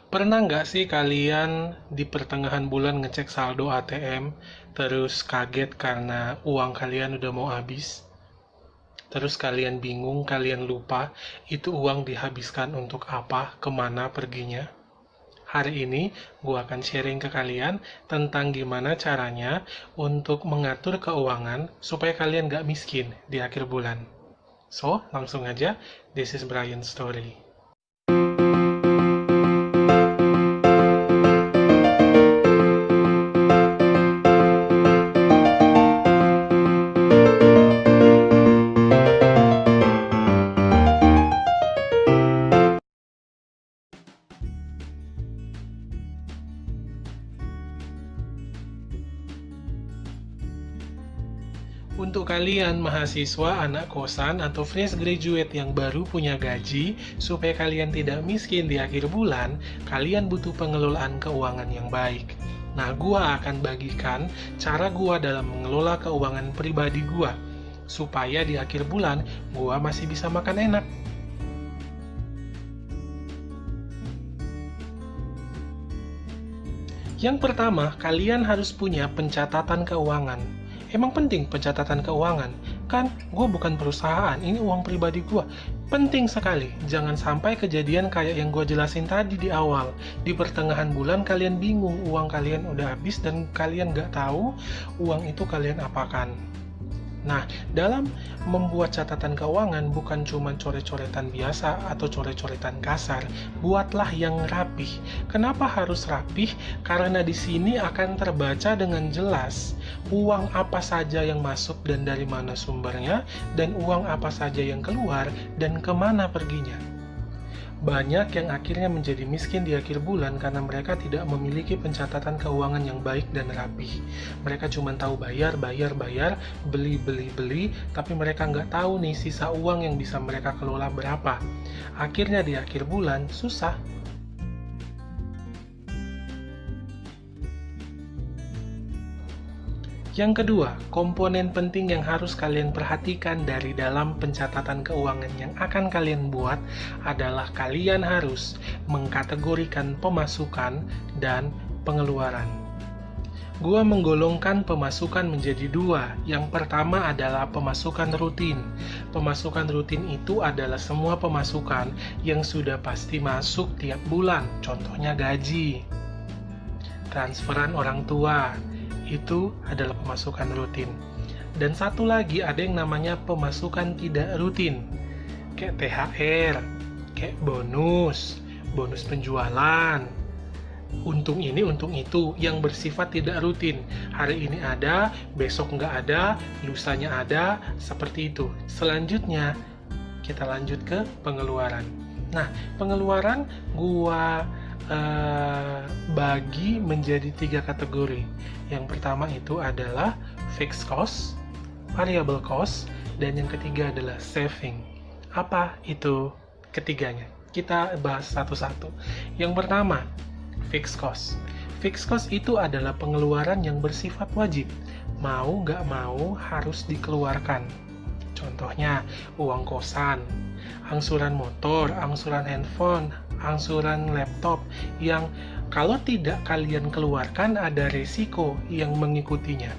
Pernah nggak sih kalian di pertengahan bulan ngecek saldo ATM, terus kaget karena uang kalian udah mau habis? Terus kalian bingung, kalian lupa itu uang dihabiskan untuk apa, kemana perginya? Hari ini gue akan sharing ke kalian tentang gimana caranya untuk mengatur keuangan supaya kalian nggak miskin di akhir bulan. So, langsung aja, this is Brian Story. Untuk kalian mahasiswa, anak kosan, atau fresh graduate yang baru punya gaji, supaya kalian tidak miskin di akhir bulan, kalian butuh pengelolaan keuangan yang baik. Nah, gua akan bagikan cara gua dalam mengelola keuangan pribadi gua, supaya di akhir bulan gua masih bisa makan enak. Yang pertama, kalian harus punya pencatatan keuangan. Emang penting pencatatan keuangan? Kan gue bukan perusahaan, ini uang pribadi gue. Penting sekali, jangan sampai kejadian kayak yang gue jelasin tadi di awal. Di pertengahan bulan kalian bingung, uang kalian udah habis dan kalian nggak tahu uang itu kalian apakan. Nah, dalam membuat catatan keuangan bukan cuma coret-coretan biasa atau coret-coretan kasar, buatlah yang rapih. Kenapa harus rapih? Karena di sini akan terbaca dengan jelas uang apa saja yang masuk dan dari mana sumbernya, dan uang apa saja yang keluar dan kemana perginya. Banyak yang akhirnya menjadi miskin di akhir bulan karena mereka tidak memiliki pencatatan keuangan yang baik dan rapih. Mereka cuma tahu bayar, beli, tapi mereka nggak tahu nih sisa uang yang bisa mereka kelola berapa. Akhirnya di akhir bulan susah. Yang kedua, komponen penting yang harus kalian perhatikan dari dalam pencatatan keuangan yang akan kalian buat adalah kalian harus mengkategorikan pemasukan dan pengeluaran. Gua menggolongkan pemasukan menjadi dua. Yang pertama adalah pemasukan rutin. Pemasukan rutin itu adalah semua pemasukan yang sudah pasti masuk tiap bulan. Contohnya gaji, transferan orang tua, itu adalah pemasukan rutin. Dan satu lagi ada yang namanya pemasukan tidak rutin, kayak THR, kayak bonus penjualan, untung ini, untung itu, yang bersifat tidak rutin. Hari ini ada, besok nggak ada, lusanya ada, seperti itu. Selanjutnya, kita lanjut ke pengeluaran. Nah, pengeluaran gua bagi menjadi 3 kategori. Yang pertama itu adalah fixed cost, variable cost, dan yang ketiga adalah saving. Apa itu ketiganya? Kita bahas satu-satu. Yang pertama, fixed cost. Fixed cost itu adalah pengeluaran yang bersifat wajib. Mau nggak mau harus dikeluarkan. Contohnya, uang kosan, angsuran motor, angsuran handphone, angsuran laptop, yang kalau tidak kalian keluarkan ada resiko yang mengikutinya.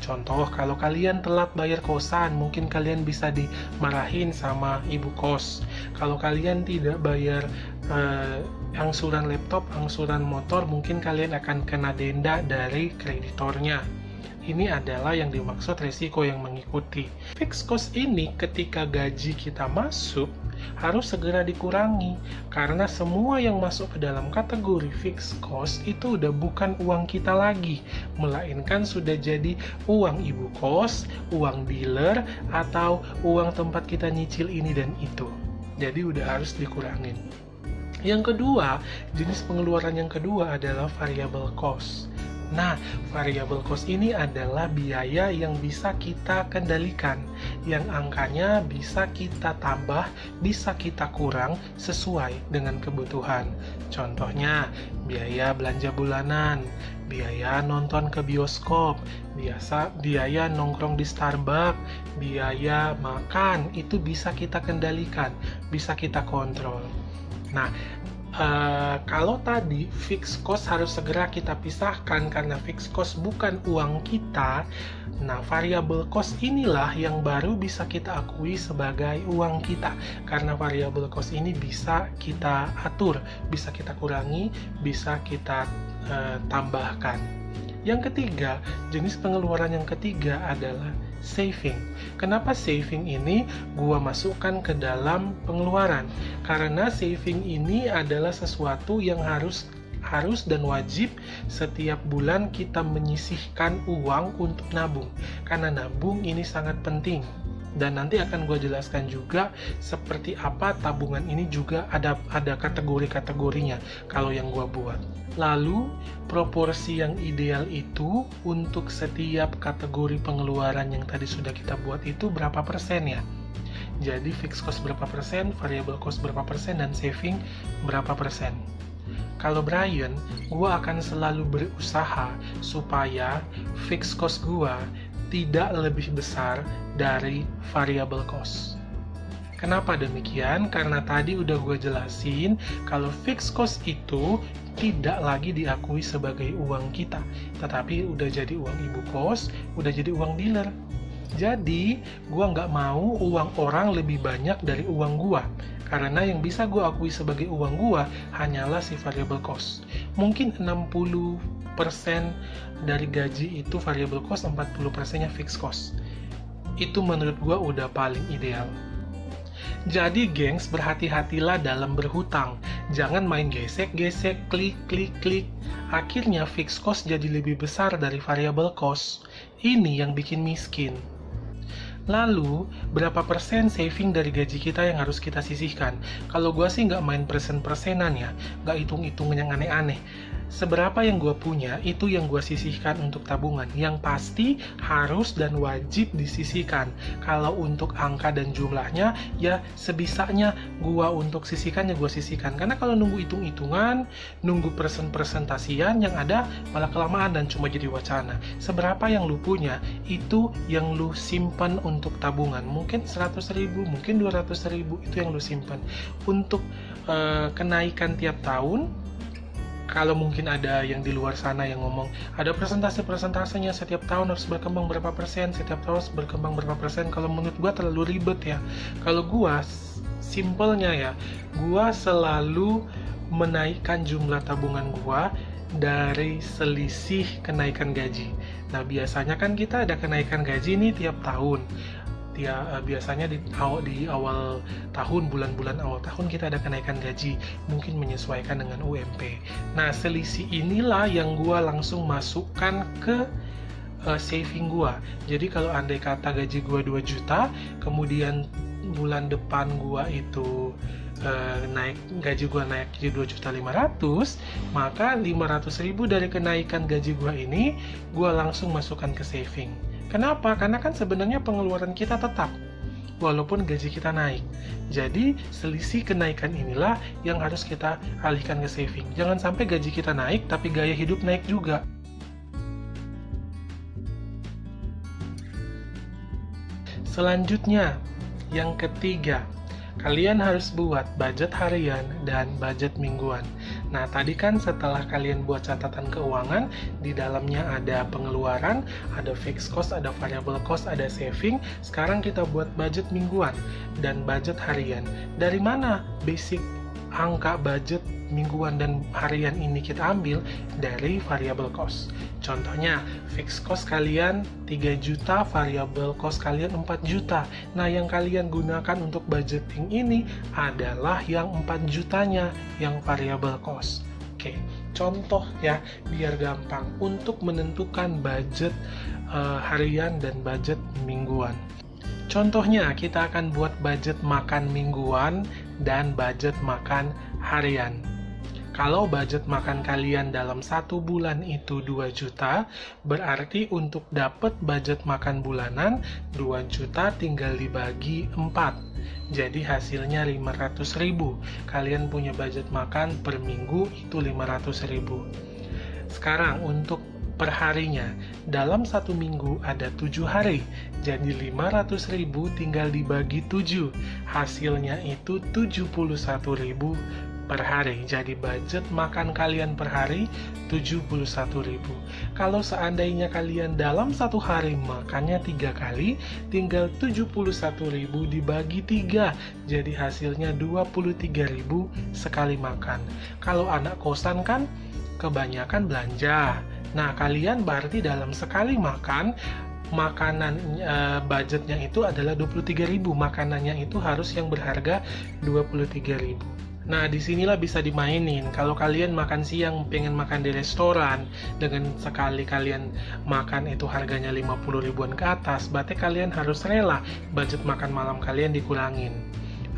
Contoh, kalau kalian telat bayar kosan, mungkin kalian bisa dimarahin sama ibu kos. Kalau kalian tidak bayar angsuran laptop, angsuran motor, mungkin kalian akan kena denda dari kreditornya. Ini adalah yang dimaksud resiko yang mengikuti. Fixed cost ini ketika gaji kita masuk harus segera dikurangi, karena semua yang masuk ke dalam kategori fixed cost itu udah bukan uang kita lagi, melainkan sudah jadi uang ibu kos, uang dealer, atau uang tempat kita nyicil ini dan itu. Jadi udah harus dikurangin. Yang kedua, jenis pengeluaran yang kedua adalah variable cost. Nah, variable cost ini adalah biaya yang bisa kita kendalikan, yang angkanya bisa kita tambah, bisa kita kurang sesuai dengan kebutuhan. Contohnya, biaya belanja bulanan, biaya nonton ke bioskop, biaya nongkrong di Starbucks, biaya makan, itu bisa kita kendalikan, bisa kita kontrol. Nah, Kalau tadi fixed cost harus segera kita pisahkan karena fixed cost bukan uang kita, nah variable cost inilah yang baru bisa kita akui sebagai uang kita, karena variable cost ini bisa kita atur, bisa kita kurangi, bisa kita tambahkan. Yang ketiga, jenis pengeluaran yang ketiga adalah saving. Kenapa saving ini gua masukkan ke dalam pengeluaran? Karena saving ini adalah sesuatu yang harus dan wajib setiap bulan kita menyisihkan uang untuk nabung. Karena nabung ini sangat penting. Dan nanti akan gue jelaskan juga seperti apa tabungan ini juga ada kategori-kategorinya kalau yang gue buat. Lalu proporsi yang ideal itu untuk setiap kategori pengeluaran yang tadi sudah kita buat itu berapa persen ya? Jadi fixed cost berapa persen, variable cost berapa persen, dan saving berapa persen. Kalau Brian, gue akan selalu berusaha supaya fixed cost gue tidak lebih besar dari variable cost. Kenapa demikian? Karena tadi udah gue jelasin kalau fixed cost itu tidak lagi diakui sebagai uang kita, tetapi udah jadi uang ibu kos, udah jadi uang dealer. Jadi, gue nggak mau uang orang lebih banyak dari uang gue, karena yang bisa gue akui sebagai uang gue hanyalah si variable cost. Mungkin 60% dari gaji itu variable cost, 40%-nya fixed cost. Itu menurut gue udah paling ideal. Jadi gengs, berhati-hatilah dalam berhutang. Jangan main gesek-gesek, klik. Akhirnya fixed cost jadi lebih besar dari variable cost. Ini yang bikin miskin. Lalu, berapa persen saving dari gaji kita yang harus kita sisihkan? Kalau gue sih nggak main persen-persenan ya, nggak hitung-hitungan yang aneh-aneh. Seberapa yang gue punya, itu yang gue sisihkan untuk tabungan. Yang pasti harus dan wajib disisihkan. Kalau untuk angka dan jumlahnya, ya sebisanya gue untuk sisihkan, ya gue sisihkan. Karena kalau nunggu hitung-hitungan, nunggu presentasian, yang ada malah kelamaan dan cuma jadi wacana. Seberapa yang lu punya, itu yang lu simpan untuk tabungan. Mungkin 100.000, mungkin 200.000, itu yang lu simpan. Untuk kenaikan tiap tahun, kalau mungkin ada yang di luar sana yang ngomong, ada presentasi-presentasinya setiap tahun harus berkembang berapa persen, setiap tahun harus berkembang berapa persen. Kalau menurut gua terlalu ribet ya. Kalau gua, simpelnya ya, gua selalu menaikkan jumlah tabungan gua dari selisih kenaikan gaji. Nah, biasanya kan kita ada kenaikan gaji nih tiap tahun. Biasanya di awal tahun, bulan-bulan awal tahun kita ada kenaikan gaji, mungkin menyesuaikan dengan UMP. Nah, selisih inilah yang gua langsung masukkan ke saving gua. Jadi kalau andai kata gaji gua 2 juta, kemudian bulan depan gua itu gaji gua naik jadi 2.500.000, maka 500.000 dari kenaikan gaji gua ini gua langsung masukkan ke saving. Kenapa? Karena kan sebenarnya pengeluaran kita tetap, walaupun gaji kita naik. Jadi, selisih kenaikan inilah yang harus kita alihkan ke saving. Jangan sampai gaji kita naik, tapi gaya hidup naik juga. Selanjutnya, yang ketiga, kalian harus buat budget harian dan budget mingguan. Nah, tadi kan setelah kalian buat catatan keuangan, di dalamnya ada pengeluaran, ada fixed cost, ada variable cost, ada saving. Sekarang kita buat budget mingguan dan budget harian. Dari mana basic angka budget mingguan dan harian ini kita ambil? Dari variable cost. Contohnya, fixed cost kalian 3 juta, variable cost kalian 4 juta. Nah, yang kalian gunakan untuk budgeting ini adalah yang 4 jutanya, yang variable cost. Oke, contoh ya, biar gampang untuk menentukan budget harian dan budget mingguan. Contohnya, kita akan buat budget makan mingguan dan budget makan harian. Kalau budget makan kalian dalam 1 bulan itu 2 juta, berarti untuk dapat budget makan bulanan 2 juta tinggal dibagi 4. Jadi hasilnya 500.000. Kalian punya budget makan per minggu itu 500.000. Sekarang untuk perharinya, dalam 1 minggu ada 7 hari, jadi 500.000 tinggal dibagi 7, hasilnya itu 71.000 per hari. Jadi budget makan kalian per hari 71.000. Kalau seandainya kalian dalam satu hari makannya 3 kali, tinggal 71.000 dibagi 3. Jadi hasilnya 23.000 sekali makan. Kalau anak kosan kan kebanyakan belanja. Nah, kalian berarti dalam sekali makan makanan budgetnya itu adalah 23.000. Makanannya itu harus yang berharga 23.000. Nah, disinilah bisa dimainin. Kalau kalian makan siang pengen makan di restoran, dengan sekali kalian makan itu harganya 50 ribuan ke atas, berarti kalian harus rela budget makan malam kalian dikurangin.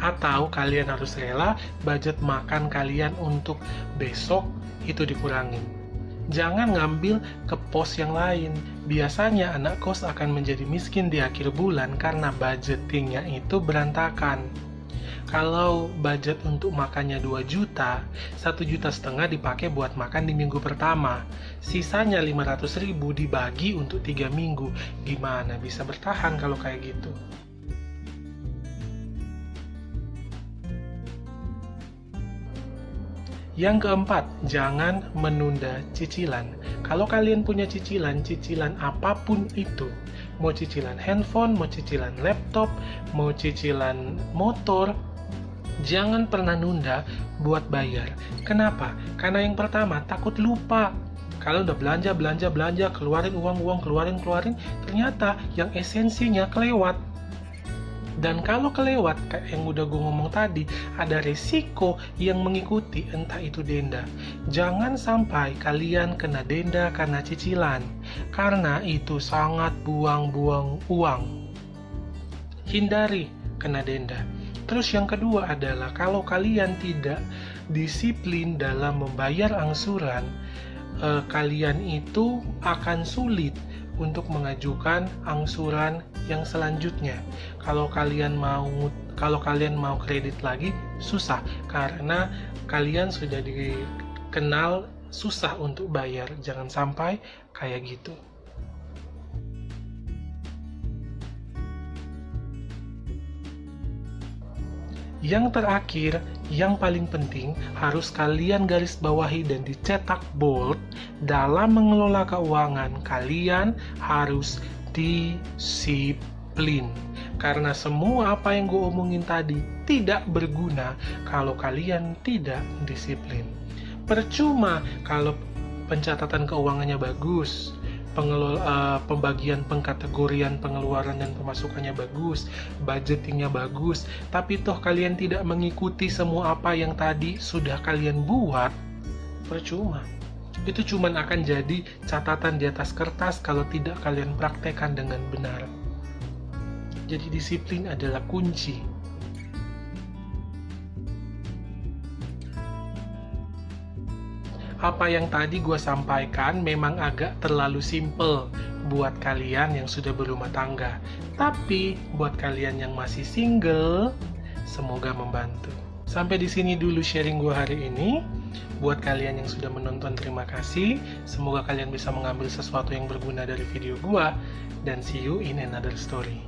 Atau kalian harus rela budget makan kalian untuk besok itu dikurangin. Jangan ngambil ke pos yang lain. Biasanya anak kos akan menjadi miskin di akhir bulan karena budgetingnya itu berantakan. Kalau budget untuk makannya 2 juta, 1,5 juta dipakai buat makan di minggu pertama. Sisanya 500.000 dibagi untuk 3 minggu. Gimana bisa bertahan kalau kayak gitu? Yang keempat, jangan menunda cicilan. Kalau kalian punya cicilan apapun itu, mau cicilan handphone, mau cicilan laptop, mau cicilan motor, jangan pernah nunda buat bayar. Kenapa? Karena yang pertama, takut lupa. Kalau udah belanja, keluarin uang, keluarin, ternyata yang esensinya kelewat. Dan kalau kelewat, kayak yang udah gue ngomong tadi, ada resiko yang mengikuti, entah itu denda. Jangan sampai kalian kena denda karena cicilan, karena itu sangat buang-buang uang. Hindari kena denda. Terus yang kedua adalah, kalau kalian tidak disiplin dalam membayar angsuran, kalian itu akan sulit untuk mengajukan angsuran yang selanjutnya. Kalau kalian mau kredit lagi susah karena kalian sudah dikenal susah untuk bayar. Jangan sampai kayak gitu. Yang terakhir, yang paling penting, harus kalian garis bawahi dan dicetak bold. Dalam mengelola keuangan, kalian harus disiplin. Karena semua apa yang gue omongin tadi tidak berguna kalau kalian tidak disiplin. Percuma kalau pencatatan keuangannya bagus, pembagian pengkategorian pengeluaran dan pemasukannya bagus, budgetingnya bagus, tapi toh kalian tidak mengikuti semua apa yang tadi sudah kalian buat, percuma. Itu cuma akan jadi catatan di atas kertas kalau tidak kalian praktekkan dengan benar. Jadi disiplin adalah kunci. Apa yang tadi gue sampaikan memang agak terlalu simple buat kalian yang sudah berumah tangga. Tapi buat kalian yang masih single, semoga membantu. Sampai di sini dulu sharing gue hari ini. Buat kalian yang sudah menonton, terima kasih. Semoga kalian bisa mengambil sesuatu yang berguna dari video gue. Dan see you in another story.